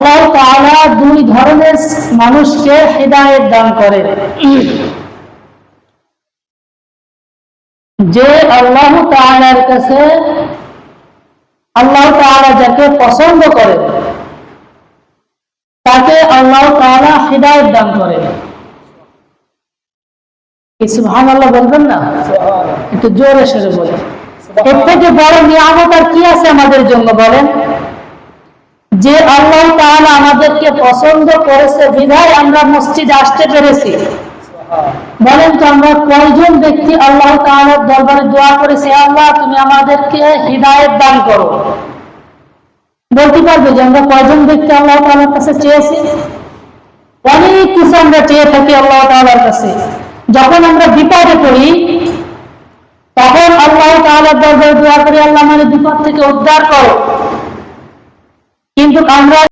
আল্লাহ তাআলা দুই ধরনের মানুষকে হিদায়াত দান করেন। যে আল্লাহ তাআলার কাছে আল্লাহ তাআলা যাকে পছন্দ করে তাকে আল্লাহ তাআলা হিদায়াত দান করেন। সুবহানাল্লাহ বলবেন না? একটু জোরে সরে বলেন। এর থেকে বড় নিয়ামত আর কি আছে আমাদের জন্য বলেন? যে আল্লাহ তাআলা আমাদেরকে পছন্দ করেছে বিধায় আমরা মসজিদে আসতে পেরেছি। বলেন তো আমরা কয়জন ব্যক্তি আল্লাহ তাআলার দরবারে দোয়া করেছি, আল্লাহ তুমি আমাদেরকে হিদায়াত দান করো? বলতে পারবে যে আমরা কয়জন ব্যক্তি আল্লাহ তাআলার কাছে চেয়েছি? অনেক কিছু আমরা চেয়ে থাকি আল্লাহ তাআলার কাছে। যখন আমরা বিপদে পড়ি তখন আল্লাহ তাআলার দরবারে দোয়া করি, আল্লাহ আমাদের বিপদ থেকে উদ্ধার করো। কিন্তু আমরা